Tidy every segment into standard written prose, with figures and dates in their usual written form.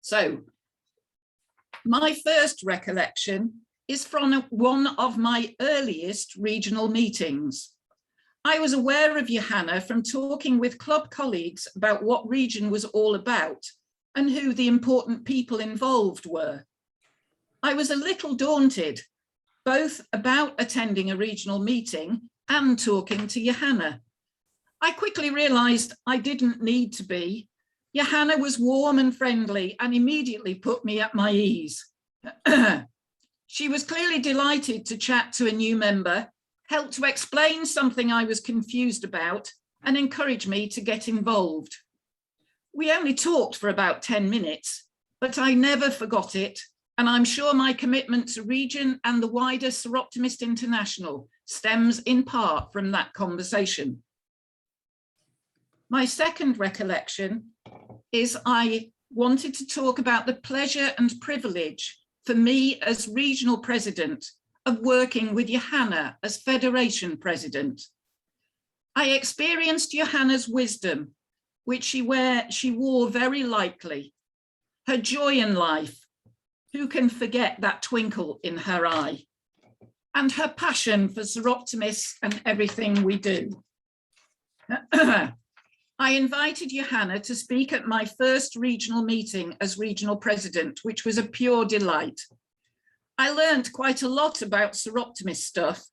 So my first recollection is from one of my earliest regional meetings. I was aware of Johanna from talking with club colleagues about what region was all about and who the important people involved were. I was a little daunted, both about attending a regional meeting and talking to Johanna. I quickly realised I didn't need to be. Johanna was warm and friendly and immediately put me at my ease. She was clearly delighted to chat to a new member, helped to explain something I was confused about, and encouraged me to get involved. We only talked for about 10 minutes, but I never forgot it, and I'm sure my commitment to region and the wider Soroptimist International stems in part from that conversation. My second recollection is I wanted to talk about the pleasure and privilege for me as regional president of working with Johanna as Federation President. I experienced Johanna's wisdom, which she wore very lightly, her joy in life, who can forget that twinkle in her eye, and her passion for Soroptimists and everything we do. I invited Johanna to speak at my first regional meeting as regional president, which was a pure delight. I learned quite a lot about Soroptimist stuff,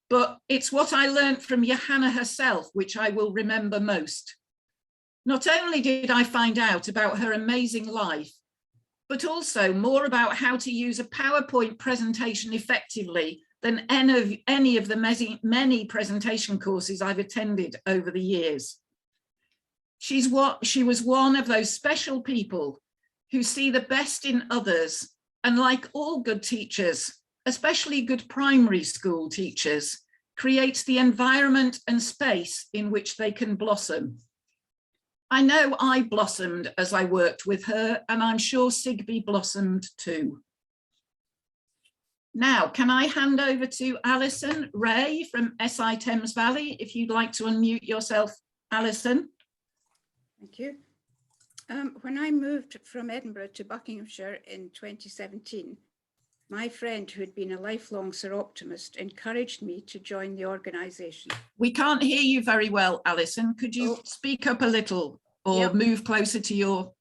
but it's what I learned from Johanna herself, which I will remember most. Not only did I find out about her amazing life, but also more about how to use a PowerPoint presentation effectively than any of the many presentation courses I've attended over the years. She was one of those special people who see the best in others, and like all good teachers, especially good primary school teachers, creates the environment and space in which they can blossom. I know I blossomed as I worked with her, and I'm sure SIGBI blossomed too. Now, can I hand over to Alison Ray from SI Thames Valley, if you'd like to unmute yourself, Alison. Thank you. When I moved from Edinburgh to Buckinghamshire in 2017, my friend, who had been a lifelong Soroptimist, encouraged me to join the organisation. We can't hear you very well, Alison. Could you speak up a little or move closer to your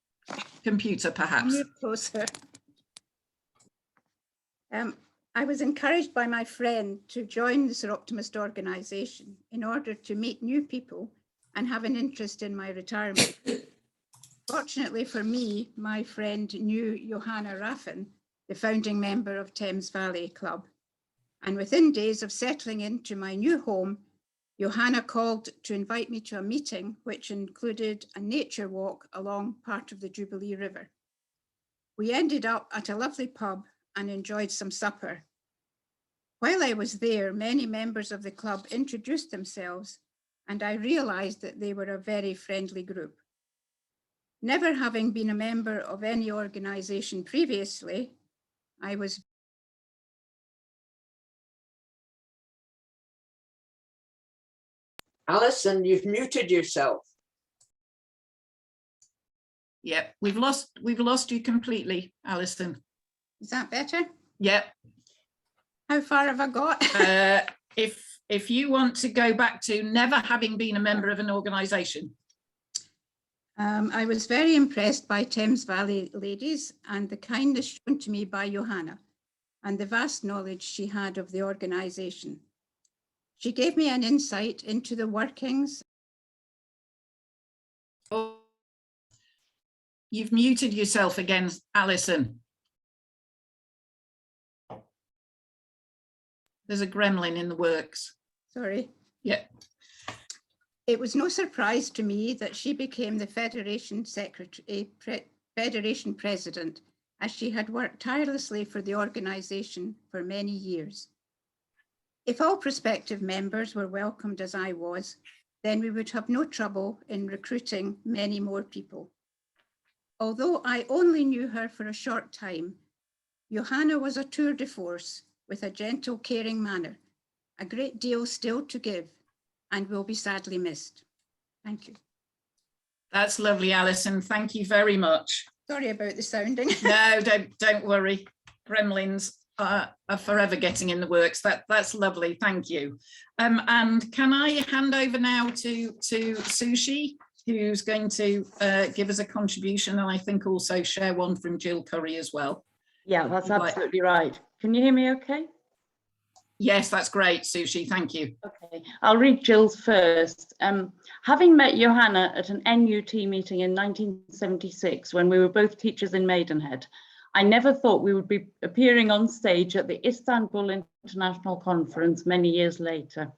computer, perhaps? Move closer. I was encouraged by my friend to join the Soroptimist organisation in order to meet new people and have an interest in my retirement. Fortunately for me, my friend knew Johanna Raffan, the founding member of Thames Valley Club. And within days of settling into my new home, Johanna called to invite me to a meeting which included a nature walk along part of the Jubilee River. We ended up at a lovely pub and enjoyed some supper. While I was there, many members of the club introduced themselves, and I realized that they were a very friendly group. Never having been a member of any organization previously, I was Alison, you've muted yourself. Yeah, we've lost you completely, Alison. Is that better? Yeah. How far have I got? If you want to go back to never having been a member of an organisation. I was very impressed by Thames Valley ladies and the kindness shown to me by Johanna and the vast knowledge she had of the organisation. She gave me an insight into the workings. Oh, you've muted yourself again, Alison. There's a gremlin in the works. Sorry. Yeah. It was no surprise to me that she became the Federation Federation President, as she had worked tirelessly for the organisation for many years. If all prospective members were welcomed as I was, then we would have no trouble in recruiting many more people. Although I only knew her for a short time, Johanna was a tour de force with a gentle, caring manner, a great deal still to give, and will be sadly missed. Thank you. That's lovely, Alison. Thank you very much. Sorry about the sounding. No, don't worry. Gremlins are forever getting in the works. That's lovely. Thank you. And can I hand over now to Sushi, who's going to give us a contribution, and I think also share one from Jill Curry as well. Yeah, that's absolutely right. Can you hear me okay? Yes, that's great, Sushi. Thank you. Okay, I'll read Jill's first. Having met Johanna at an NUT meeting in 1976 when we were both teachers in Maidenhead, I never thought we would be appearing on stage at the Istanbul International Conference many years later.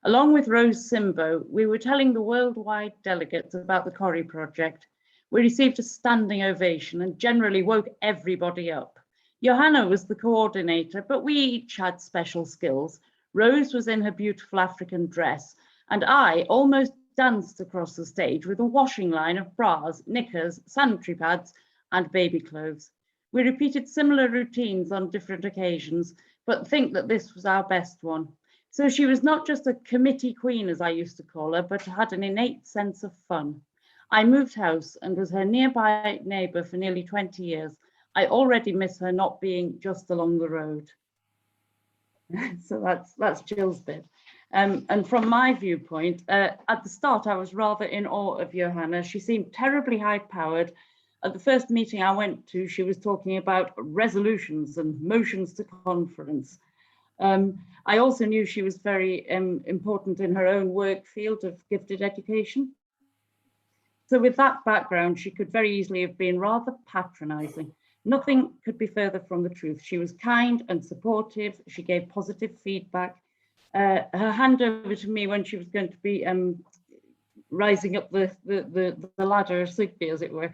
Along with Rose Simbo, we were telling the worldwide delegates about the Corrie project. We received a standing ovation and generally woke everybody up. Johanna was the coordinator, but we each had special skills. Rose was in her beautiful African dress, and I almost danced across the stage with a washing line of bras, knickers, sanitary pads, and baby clothes. We repeated similar routines on different occasions, but think that this was our best one. So she was not just a committee queen, as I used to call her, but had an innate sense of fun. I moved house and was her nearby neighbour for nearly 20 years. I already miss her not being just along the road. So that's Jill's bit. And from my viewpoint, at the start, I was rather in awe of Johanna. She seemed terribly high-powered. At the first meeting I went to, she was talking about resolutions and motions to conference. I also knew she was very important in her own work field of gifted education. So with that background, she could very easily have been rather patronising. Nothing could be further from the truth. She was kind and supportive. She gave positive feedback. Her handover to me when she was going to be rising up the ladder, SIGBI as it were,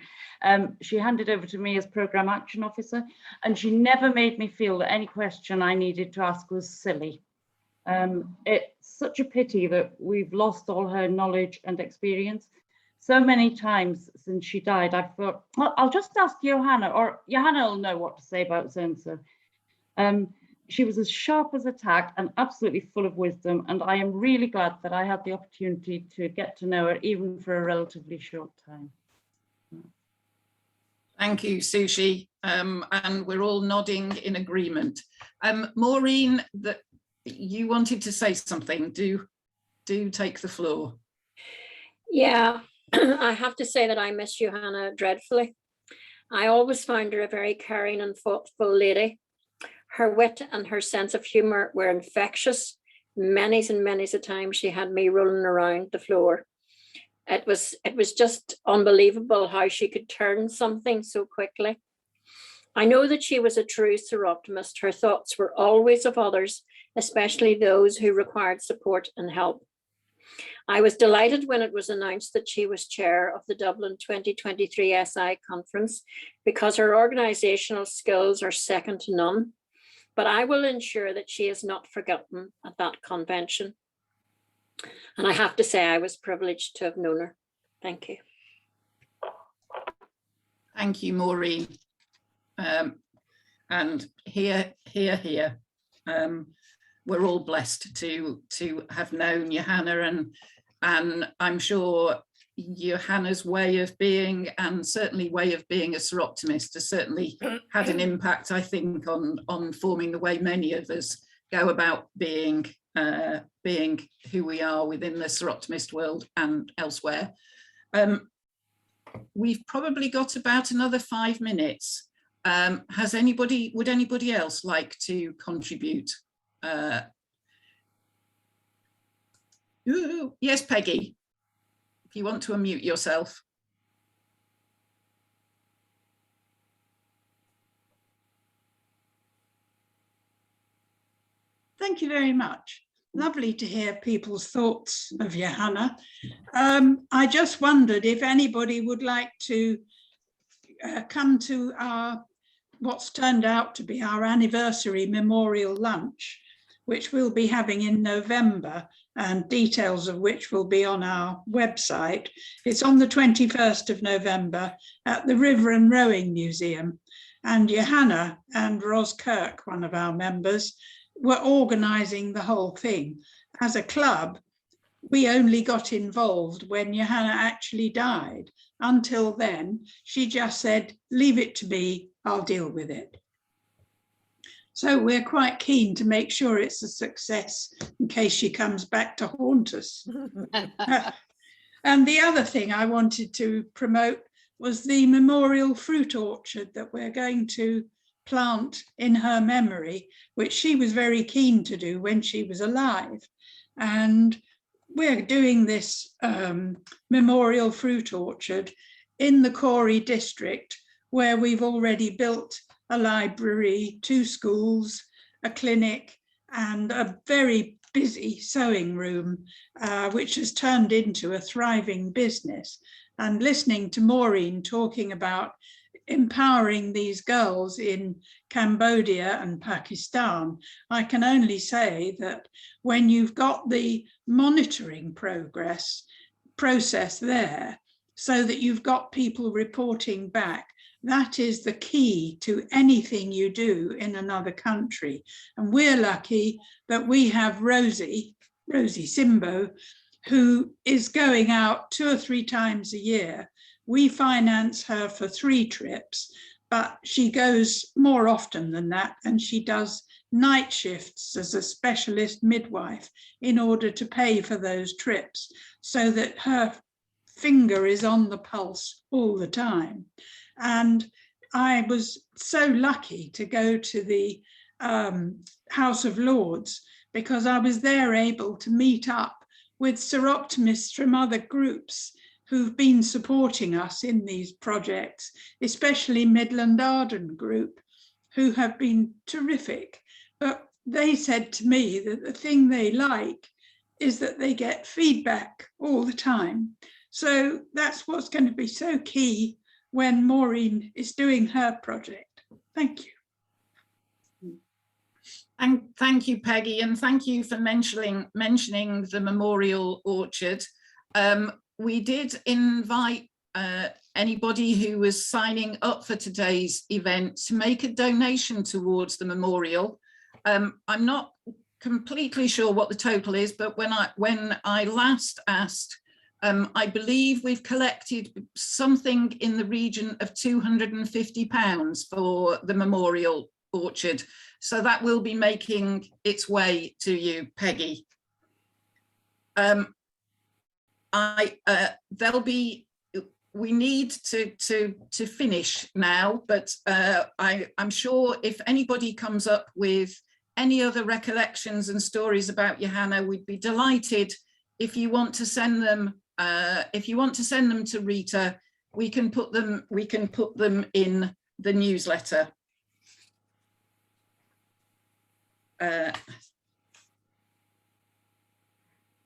she handed over to me as Programme Action Officer, and she never made me feel that any question I needed to ask was silly. It's such a pity that we've lost all her knowledge and experience. So many times since she died, I've thought, well, I'll just ask Johanna, or Johanna will know what to say about so-and-so. She was as sharp as a tack and absolutely full of wisdom, and I am really glad that I had the opportunity to get to know her, even for a relatively short time. Thank you, Sushi. And we're all nodding in agreement. Maureen, that you wanted to say something. Do take the floor. Yeah, I have to say that I miss Johanna dreadfully. I always found her a very caring and thoughtful lady. Her wit and her sense of humour were infectious. Many's and many's a time she had me rolling around the floor. It was just unbelievable how she could turn something so quickly. I know that she was a true Soroptimist. Her thoughts were always of others, especially those who required support and help. I was delighted when it was announced that she was chair of the Dublin 2023 SI conference, because her organisational skills are second to none. But I will ensure that she is not forgotten at that convention. And I have to say I was privileged to have known her. Thank you. Thank you, Maureen. And here. We're all blessed to have known Johanna, and I'm sure Johanna's way of being, and certainly way of being a Soroptimist, has certainly had an impact, I think, on forming the way many of us go about being who we are within the Soroptimist world and elsewhere. We've probably got about another 5 minutes. Would anybody else like to contribute? Yes, Peggy, if you want to unmute yourself. Thank you very much. Lovely to hear people's thoughts of Johanna. I just wondered if anybody would like to come to what's turned out to be our anniversary memorial lunch, which we'll be having in November, and details of which will be on our website. It's on the 21st of November at the River and Rowing Museum. And Johanna and Ros Kirk, one of our members, were organising the whole thing. As a club, we only got involved when Johanna actually died. Until then, she just said, leave it to me, I'll deal with it. So we're quite keen to make sure it's a success in case she comes back to haunt us. And the other thing I wanted to promote was the memorial fruit orchard that we're going to plant in her memory, which she was very keen to do when she was alive. And we're doing this memorial fruit orchard in the Corey district, where we've already built a library, 2 schools, a clinic, and a very busy sewing room, which has turned into a thriving business. And listening to Maureen talking about empowering these girls in Cambodia and Pakistan, I can only say that when you've got the monitoring process there, so that you've got people reporting back, that is the key to anything you do in another country. And we're lucky that we have Rosie Simbo, who is going out 2 or 3 times a year. We finance her for 3 trips, but she goes more often than that, and she does night shifts as a specialist midwife in order to pay for those trips, so that her finger is on the pulse all the time. And I was so lucky to go to the House of Lords, because I was there able to meet up with Soroptimists from other groups who've been supporting us in these projects, especially Midland Arden Group, who have been terrific. But they said to me that the thing they like is that they get feedback all the time. So that's what's going to be so key when Maureen is doing her project. Thank you. And thank you, Peggy, and thank you for mentioning the memorial orchard. We did invite anybody who was signing up for today's event to make a donation towards the memorial. I'm not completely sure what the total is, but when I last asked, I believe we've collected something in the region of £250 for the memorial orchard. So that will be making its way to you, Peggy. We need to finish now, but I'm sure if anybody comes up with any other recollections and stories about Johanna, we'd be delighted if you want to send them. If you want to send them to Rita, we can put them in the newsletter.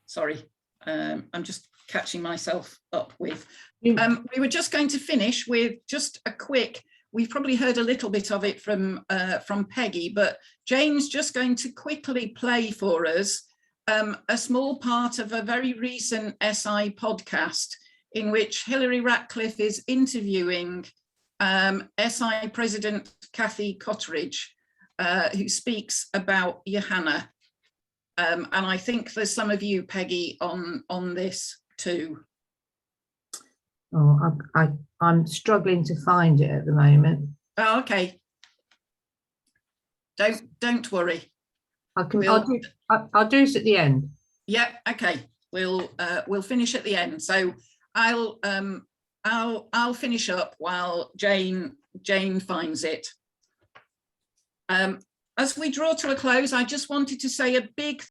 Sorry, I'm just catching myself up with. We were just going to finish with just a quick. We've probably heard a little bit of it from Peggy, but Jane's just going to quickly play for us a small part of a very recent SI podcast in which Hilary Ratcliffe is interviewing SI President Kathy Cotteridge, who speaks about Johanna. And I think there's some of you, Peggy, on this too. Oh, I'm struggling to find it at the moment. Oh, okay. Don't worry. I'll do this at the end. Yeah, okay. We'll finish at the end. So I'll finish up while Jane finds it. As we draw to a close, I just wanted to say a big